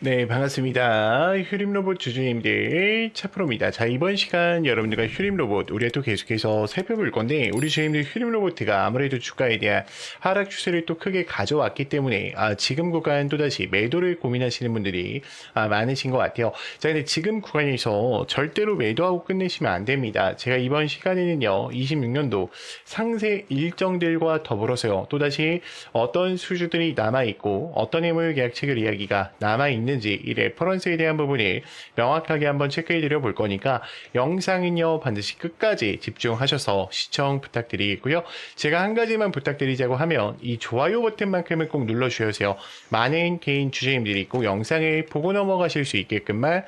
네, 반갑습니다. 휴림로봇 주주님들 차프로입니다. 자, 이번 시간 여러분들과 휴림로봇 우리가 또 계속해서 살펴볼 건데, 우리 주주님들 휴림로봇가 아무래도 주가에 대한 하락 추세를 또 크게 가져왔기 때문에 지금 구간 또다시 매도를 고민하시는 분들이 많으신 것 같아요. 자, 근데 지금 구간에서 절대로 매도하고 끝내시면 안 됩니다. 제가 이번 시간에는요, 26년도 상세 일정들과 더불어서요, 또다시 어떤 수주들이 남아있고 어떤 해물 계약 체결 이야기가 남아있는지 이 레퍼런스에 대한 부분을 명확하게 한번 체크해 드려 볼 거니까 영상은요 반드시 끝까지 집중하셔서 시청 부탁드리겠고요. 제가 한 가지만 부탁드리자고 하면 이 좋아요 버튼만큼은 꼭 눌러주세요. 많은 개인 주주님들이 꼭 영상을 보고 넘어가실 수 있게끔만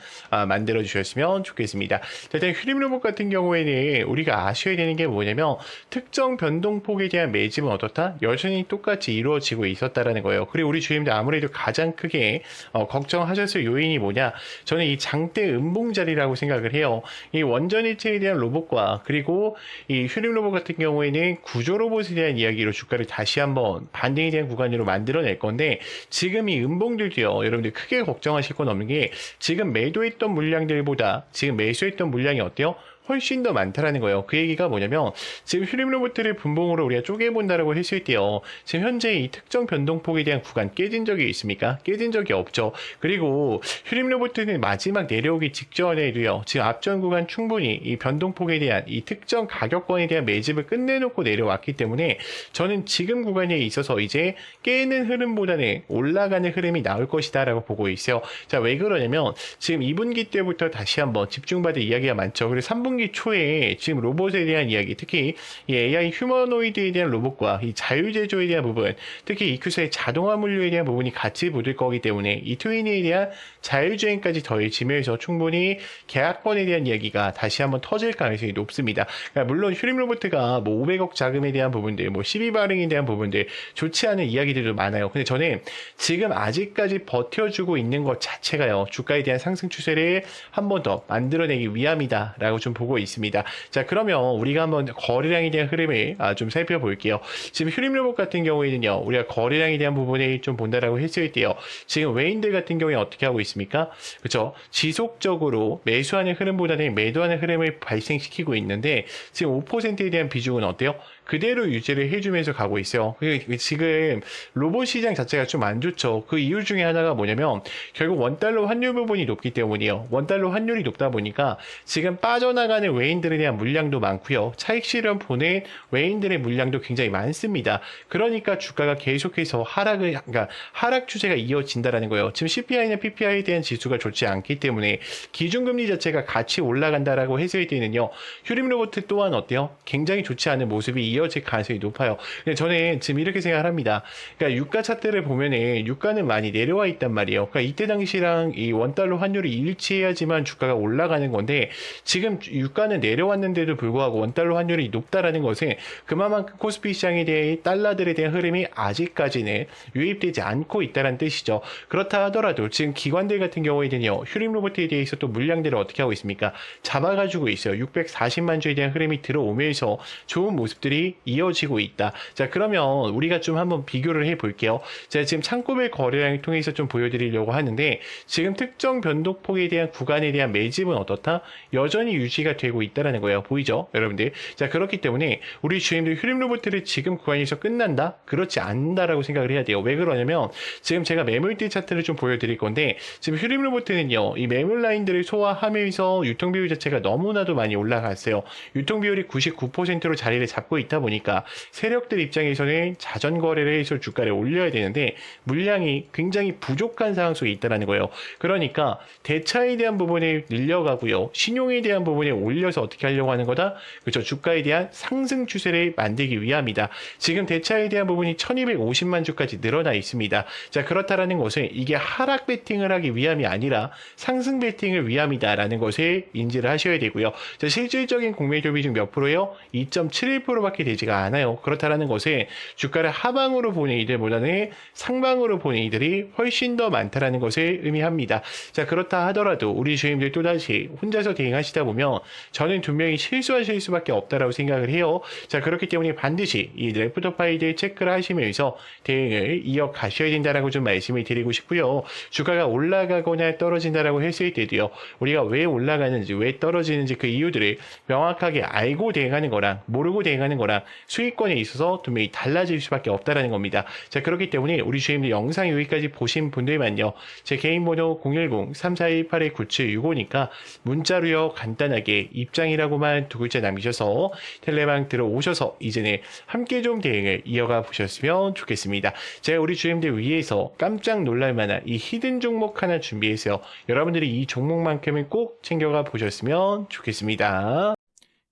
만들어 주셨으면 좋겠습니다. 일단 휴림로봇 같은 경우에는 우리가 아셔야 되는 게 뭐냐면 특정 변동폭에 대한 매집은 어떻다? 여전히 똑같이 이루어지고 있었다라는 거예요. 그리고 우리 주님들 아무래도 가장 크게 걱정하셨을 요인이 뭐냐? 저는 이 장대 음봉 자리라고 생각을 해요. 이 원전일체에 대한 로봇과 그리고 이 휴림 로봇 같은 경우에는 구조 로봇에 대한 이야기로 주가를 다시 한번 반등에 대한 구간으로 만들어낼 건데 지금 이 음봉들도요. 여러분들 크게 걱정하실 건 없는 게 지금 매도했던 물량들보다 지금 매수했던 물량이 어때요? 훨씬 더 많다라는 거예요. 그 얘기가 뭐냐면 지금 휴림 로봇들을 분봉으로 우리가 쪼개본다라고 했을 때요. 지금 현재 이 특정 변동폭에 대한 구간 깨진 적이 있습니까? 깨진 적이 없죠. 그리고 휴림 로봇들은 마지막 내려오기 직전에도요. 지금 앞전 구간 충분히 이 변동폭에 대한 이 특정 가격권에 대한 매집을 끝내놓고 내려왔기 때문에 저는 지금 구간에 있어서 이제 깨는 흐름보다는 올라가는 흐름이 나올 것이다 라고 보고 있어요. 자, 왜 그러냐면 지금 2분기 때부터 다시 한번 집중받을 이야기가 많죠. 그리고 3분기 초에 지금 로봇에 대한 이야기, 특히 이 AI 휴머노이드에 대한 로봇과 이 자율제조에 대한 부분, 특히 EQ사의 자동화 물류에 대한 부분이 같이 붙을 거기 때문에 이 트윈에 대한 자율주행까지 더해지면서 충분히 계약권에 대한 이야기가 다시 한번 터질 가능성이 높습니다. 그러니까 물론 휴림 로봇가 뭐 500억 자금에 대한 부분들, 뭐 12발행에 대한 부분들 좋지 않은 이야기들도 많아요. 근데 저는 지금 아직까지 버텨주고 있는 것 자체가요, 주가에 대한 상승 추세를 한 번 더 만들어내기 위함이다라고 좀 보고 있습니다. 자, 그러면 우리가 한번 거래량에 대한 흐름을 좀 살펴볼게요. 지금 휴림 로봇 같은 경우에는요, 우리가 거래량에 대한 부분을 좀 본다라고 했을 때요, 지금 외인들 같은 경우에 어떻게 하고 있습니까? 그렇죠? 지속적으로 매수하는 흐름보다는 매도하는 흐름을 발생시키고 있는데 지금 5%에 대한 비중은 어때요? 그대로 유지를 해주면서 가고 있어요. 지금 로봇 시장 자체가 좀 안 좋죠. 그 이유 중에 하나가 뭐냐면 결국 원달러 환율 부분이 높기 때문이에요. 원달러 환율이 높다 보니까 지금 빠져나가는 외인들에 대한 물량도 많고요. 차익 실현 보낸 외인들의 물량도 굉장히 많습니다. 그러니까 주가가 계속해서 그러니까 하락 추세가 이어진다라는 거예요. 지금 CPI나 PPI에 대한 지수가 좋지 않기 때문에 기준금리 자체가 같이 올라간다라고 했을 때는요. 휴림 로봇 또한 어때요? 굉장히 좋지 않은 모습이 이어질 가능성이 높아요. 저는 지금 이렇게 생각을 합니다. 그러니까 유가 차트를 보면은 유가는 많이 내려와 있단 말이에요. 그러니까 이때 당시랑 이 원달러 환율이 일치해야지만 주가가 올라가는 건데 지금 유가는 내려왔는데도 불구하고 원달러 환율이 높다라는 것은 그만큼 코스피 시장에 대해 달러들에 대한 흐름이 아직까지는 유입되지 않고 있다는 뜻이죠. 그렇다 하더라도 지금 기관들 같은 경우에는요, 휴림 로봇에 대해서 또 물량들을 어떻게 하고 있습니까? 잡아가지고 있어요. 640만 주에 대한 흐름이 들어오면서 좋은 모습들이 이어지고 있다. 자, 그러면 우리가 좀 한번 비교를 해볼게요. 제가 지금 창고별 거래량을 통해서 좀 보여드리려고 하는데 지금 특정 변동폭에 대한 구간에 대한 매집은 어떻다? 여전히 유지가 되고 있다는 거예요. 보이죠? 여러분들. 자, 그렇기 때문에 우리 주님들 휴림 로봇들이 지금 구간에서 끝난다? 그렇지 않다라고 생각을 해야 돼요. 왜 그러냐면 지금 제가 매물대 차트를 좀 보여드릴 건데 지금 휴림 로봇은요, 이 매물 라인들을 소화하면서 유통 비율 자체가 너무나도 많이 올라갔어요. 유통 비율이 99%로 자리를 잡고 있다 보니까 세력들 입장에서는 자전 거래를 해서 주가를 올려야 되는데 물량이 굉장히 부족한 상황 속에 있다는 거예요. 그러니까 대차에 대한 부분을 늘려가고요, 신용에 대한 부분에 올려서 어떻게 하려고 하는 거다? 그렇죠. 주가에 대한 상승 추세를 만들기 위함이다. 지금 대차에 대한 부분이 1250만 주까지 늘어나 있습니다. 자, 그렇다라는 것은 이게 하락 베팅을 하기 위함이 아니라 상승 베팅을 위함이다라는 것을 인지를 하셔야 되고요. 자, 실질적인 공매도 비중 몇 프로예요? 2.71%밖에 수밖에 되지가 않아요. 그렇다라는 것은 주가를 하방으로 보는 이들보다는 상방으로 보는 이들이 훨씬 더 많다라는 것을 의미합니다. 자, 그렇다 하더라도 우리 주임들 또다시 혼자서 대응하시다 보면 저는 분명히 실수하실 수밖에 없다라고 생각을 해요. 자, 그렇기 때문에 반드시 이 레프터 파일들 체크를 하시면서 대응을 이어가셔야 된다라고 좀 말씀을 드리고 싶고요. 주가가 올라가거나 떨어진다라고 했을 때도요. 우리가 왜 올라가는지 왜 떨어지는지 그 이유들을 명확하게 알고 대응하는 거랑 모르고 대응하는 거랑 수익권에 있어서 분명히 달라질 수밖에 없다라는 겁니다. 자, 그렇기 때문에 우리 주임들 영상 여기까지 보신 분들만요. 제 개인 번호 010-3418-9765니까 문자로요 간단하게 입장이라고만 두 글자 남기셔서 텔레방 들어오셔서 이제는 함께 좀 대응을 이어가 보셨으면 좋겠습니다. 제가 우리 주임들 위해서 깜짝 놀랄 만한 이 히든 종목 하나 준비했어요. 여러분들이 이 종목만큼은 꼭 챙겨가 보셨으면 좋겠습니다.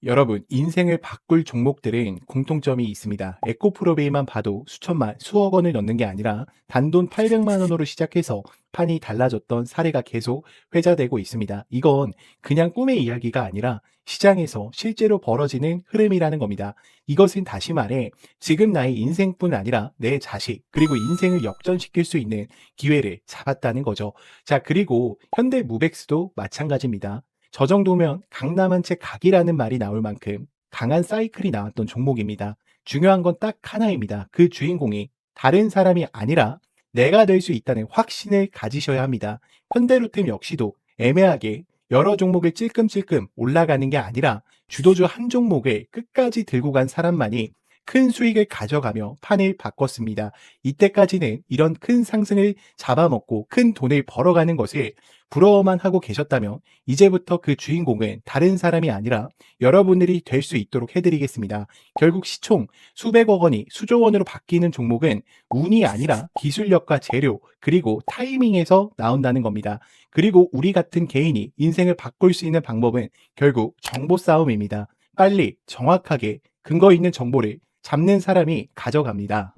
여러분, 인생을 바꿀 종목들은 공통점이 있습니다. 에코프로베이만 봐도 수천만, 수억 원을 넣는 게 아니라 단돈 800만 원으로 시작해서 판이 달라졌던 사례가 계속 회자되고 있습니다. 이건 그냥 꿈의 이야기가 아니라 시장에서 실제로 벌어지는 흐름이라는 겁니다. 이것은 다시 말해 지금 나의 인생뿐 아니라 내 자식, 그리고 인생을 역전시킬 수 있는 기회를 잡았다는 거죠. 자, 그리고 현대무백스도 마찬가지입니다. 저 정도면 강남한 채 각이라는 말이 나올 만큼 강한 사이클이 나왔던 종목입니다. 중요한 건 딱 하나입니다. 그 주인공이 다른 사람이 아니라 내가 될 수 있다는 확신을 가지셔야 합니다. 현대로템 역시도 애매하게 여러 종목을 찔끔찔끔 올라가는 게 아니라 주도주 한 종목을 끝까지 들고 간 사람만이 큰 수익을 가져가며 판을 바꿨습니다. 이때까지는 이런 큰 상승을 잡아먹고 큰 돈을 벌어가는 것을 부러워만 하고 계셨다면 이제부터 그 주인공은 다른 사람이 아니라 여러분들이 될 수 있도록 해드리겠습니다. 결국 시총 수백억 원이 수조 원으로 바뀌는 종목은 운이 아니라 기술력과 재료 그리고 타이밍에서 나온다는 겁니다. 그리고 우리 같은 개인이 인생을 바꿀 수 있는 방법은 결국 정보 싸움입니다. 빨리 정확하게 근거 있는 정보를 잡는 사람이 가져갑니다.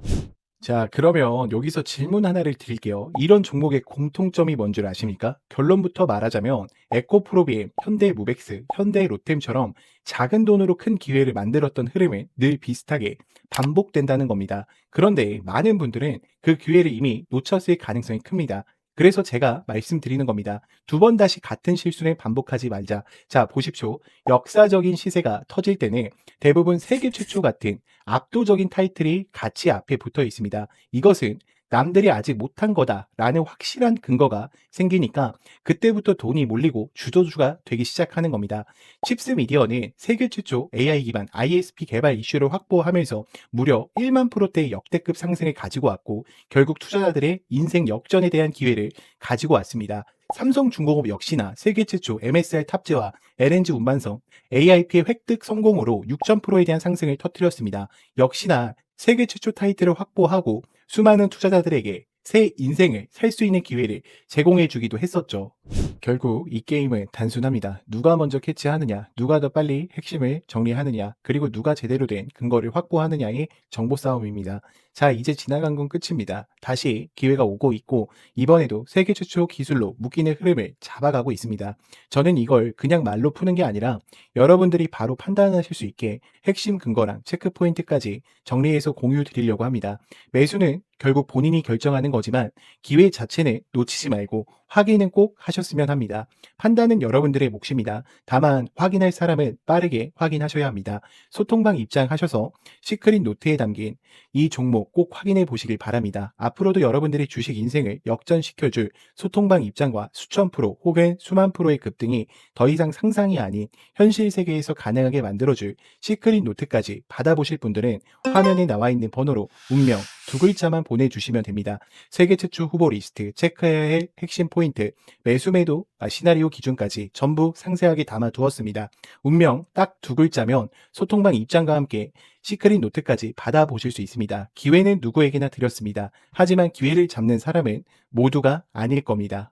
자, 그러면 여기서 질문 하나를 드릴게요. 이런 종목의 공통점이 뭔 줄 아십니까? 결론부터 말하자면 에코프로비엠, 현대무백스, 현대로템처럼 작은 돈으로 큰 기회를 만들었던 흐름은 늘 비슷하게 반복된다는 겁니다. 그런데 많은 분들은 그 기회를 이미 놓쳤을 가능성이 큽니다. 그래서 제가 말씀드리는 겁니다. 두 번 다시 같은 실수를 반복하지 말자. 자, 보십시오. 역사적인 시세가 터질 때는 대부분 세계 최초 같은 압도적인 타이틀이 같이 앞에 붙어 있습니다. 이것은 남들이 아직 못한 거다라는 확실한 근거가 생기니까 그때부터 돈이 몰리고 주도주가 되기 시작하는 겁니다. 칩스 미디어는 세계 최초 AI 기반 ISP 개발 이슈를 확보하면서 무려 1만 프로대의 역대급 상승을 가지고 왔고 결국 투자자들의 인생 역전에 대한 기회를 가지고 왔습니다. 삼성중공업 역시나 세계 최초 MSR 탑재와 LNG 운반성 AIP의 획득 성공으로 6,000%에 대한 상승을 터뜨렸습니다. 역시나 세계 최초 타이틀을 확보하고 수많은 투자자들에게 새 인생을 살 수 있는 기회를 제공해 주기도 했었죠. 결국 이 게임은 단순합니다. 누가 먼저 캐치하느냐, 누가 더 빨리 핵심을 정리하느냐, 그리고 누가 제대로 된 근거를 확보하느냐의 정보 싸움입니다. 자, 이제 지나간 건 끝입니다. 다시 기회가 오고 있고 이번에도 세계 최초 기술로 묶이는 흐름을 잡아가고 있습니다. 저는 이걸 그냥 말로 푸는 게 아니라 여러분들이 바로 판단하실 수 있게 핵심 근거랑 체크 포인트까지 정리해서 공유 드리려고 합니다. 매수는 결국 본인이 결정하는 거지만 기회 자체는 놓치지 말고 확인은 꼭 하셨으면 합니다. 판단은 여러분들의 몫입니다. 다만 확인할 사람은 빠르게 확인하셔야 합니다. 소통방 입장하셔서 시크릿 노트에 담긴 이 종목 꼭 확인해 보시길 바랍니다. 앞으로도 여러분들의 주식 인생을 역전시켜줄 소통방 입장과 수천 프로 혹은 수만 프로의 급등이 더 이상 상상이 아닌 현실 세계에서 가능하게 만들어줄 시크릿 노트까지 받아보실 분들은 화면에 나와 있는 번호로 운명 두 글자만 보내주시면 됩니다. 세계 최초 후보 리스트, 체크해야 할 핵심 포인트, 매수매도 시나리오 기준까지 전부 상세하게 담아두었습니다. 운명 딱 두 글자면 소통방 입장과 함께 시크릿 노트까지 받아보실 수 있습니다. 기회는 누구에게나 드렸습니다. 하지만 기회를 잡는 사람은 모두가 아닐 겁니다.